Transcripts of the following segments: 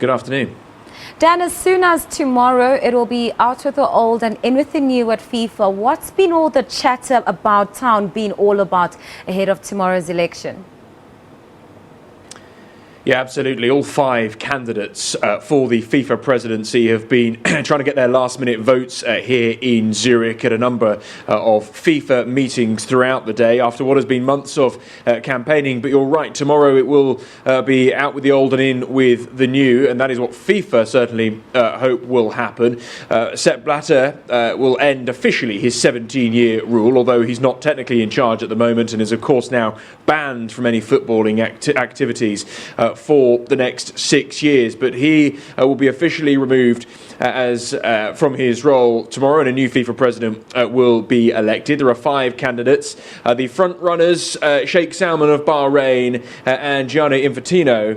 Good afternoon. Dan, as soon as tomorrow it will be out with the old and in with the new at FIFA, what's been all the chatter about town been all about ahead of tomorrow's election? Yeah, absolutely. All 5 candidates for the FIFA presidency have been trying to get their last-minute votes here in Zurich at a number of FIFA meetings throughout the day after what has been months of campaigning. But you're right, tomorrow it will be out with the old and in with the new, and that is what FIFA certainly hope will happen. Sepp Blatter will end officially his 17-year rule, although he's not technically in charge at the moment and is, of course, now banned from any footballing activities for the next 6 years, but he will be officially removed from his role tomorrow, and a new FIFA president will be elected. There are 5 candidates. The front runners, Sheikh Salman of Bahrain and Gianni Infantino,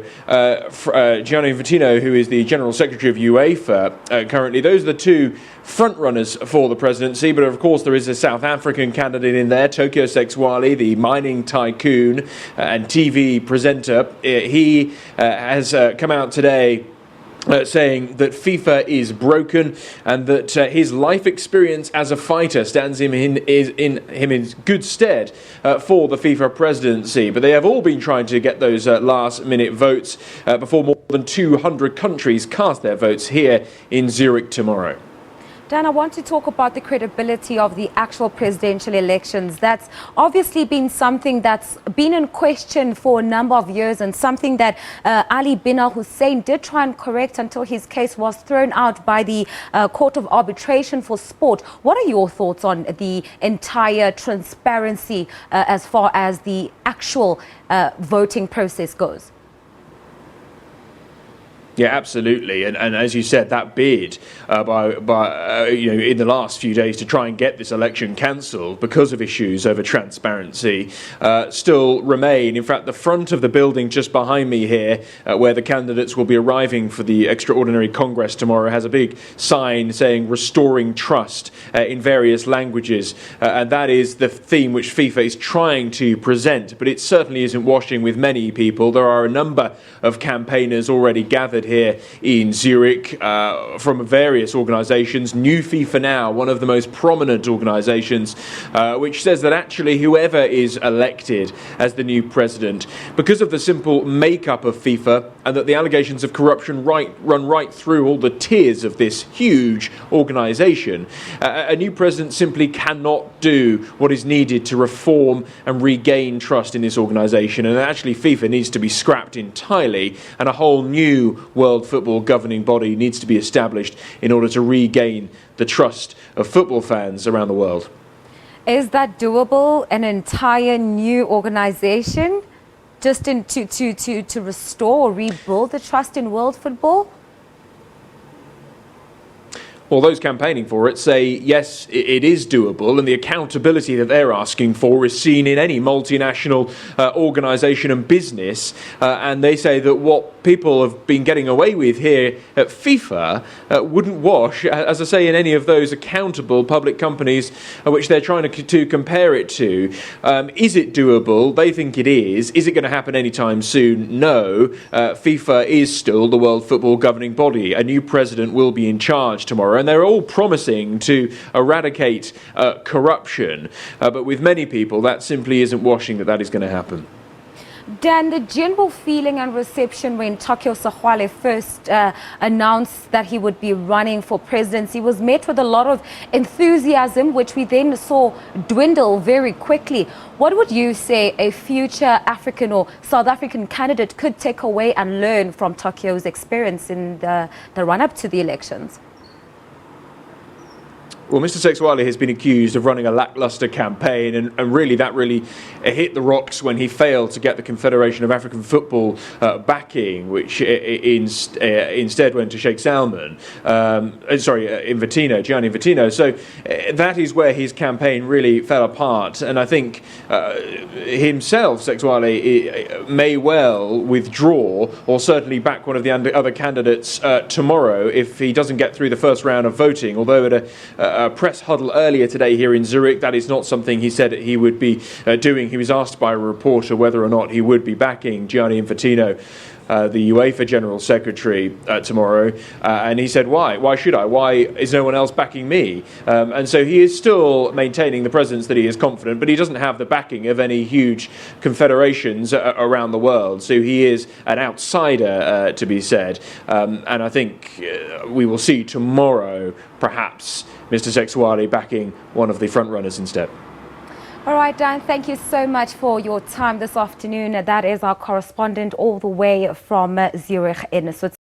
who is the General Secretary of UEFA currently. Those are the 2 front runners for the presidency, but of course there is a South African candidate in there, Tokyo Sexwale, the mining tycoon and TV presenter. He has come out today saying that FIFA is broken and that his life experience as a fighter stands him in good stead for the FIFA presidency. But they have all been trying to get those last-minute votes before more than 200 countries cast their votes here in Zurich tomorrow. Dan, I want to talk about the credibility of the actual presidential elections. That's obviously been something that's been in question for a number of years, and something that Ali bin al-Hussein did try and correct until his case was thrown out by the Court of Arbitration for Sport. What are your thoughts on the entire transparency as far as the actual voting process goes? Yeah, absolutely, and as you said, that bid in the last few days to try and get this election cancelled because of issues over transparency still remain. In fact, the front of the building just behind me here, where the candidates will be arriving for the extraordinary Congress tomorrow, has a big sign saying "Restoring Trust" in various languages, and that is the theme which FIFA is trying to present. But it certainly isn't washing with many people. There are a number of campaigners already gathered here in Zurich from various organisations. New FIFA Now, one of the most prominent organisations, which says that actually whoever is elected as the new president, because of the simple makeup of FIFA and that the allegations of corruption run right through all the tiers of this huge organisation, a new president simply cannot do what is needed to reform and regain trust in this organisation. And actually FIFA needs to be scrapped entirely, and a whole new world football governing body needs to be established in order to regain the trust of football fans around the world. Is that doable, an entire new organisation, just to restore or rebuild the trust in world football? Well, those campaigning for it say, yes, it is doable, and the accountability that they're asking for is seen in any multinational organisation and business, and they say that what people have been getting away with here at FIFA wouldn't wash, as I say, in any of those accountable public companies which they're trying to compare it to. Is it doable? They think it is. Is it going to happen anytime soon? No. FIFA is still the world football governing body. A new president will be in charge tomorrow, and they're all promising to eradicate corruption. But with many people, that simply isn't washing that is going to happen. Dan, the general feeling and reception when Tokyo Sexwale first announced that he would be running for presidency was met with a lot of enthusiasm, which we then saw dwindle very quickly. What would you say a future African or South African candidate could take away and learn from Tokyo's experience in the run-up to the elections? Well, Mr. Sexwale has been accused of running a lacklustre campaign, and really that hit the rocks when he failed to get the Confederation of African Football backing, which instead went to Sheikh Salman, Gianni Infantino. So that is where his campaign really fell apart, and I think himself, Sexwale, may well withdraw or certainly back one of the other candidates tomorrow if he doesn't get through the first round of voting, although at a press huddle earlier today here in Zurich, that is not something he said he would be doing. He was asked by a reporter whether or not he would be backing Gianni Infantino the UEFA General Secretary tomorrow, and he said, why? Why should I? Why is no one else backing me? And so he is still maintaining the presence that he is confident, but he doesn't have the backing of any huge confederations around the world. So he is an outsider, to be said. And I think we will see tomorrow, perhaps, Mr. Sexwale backing one of the front runners instead. All right, Dan, thank you so much for your time this afternoon. That is our correspondent all the way from Zurich in Switzerland.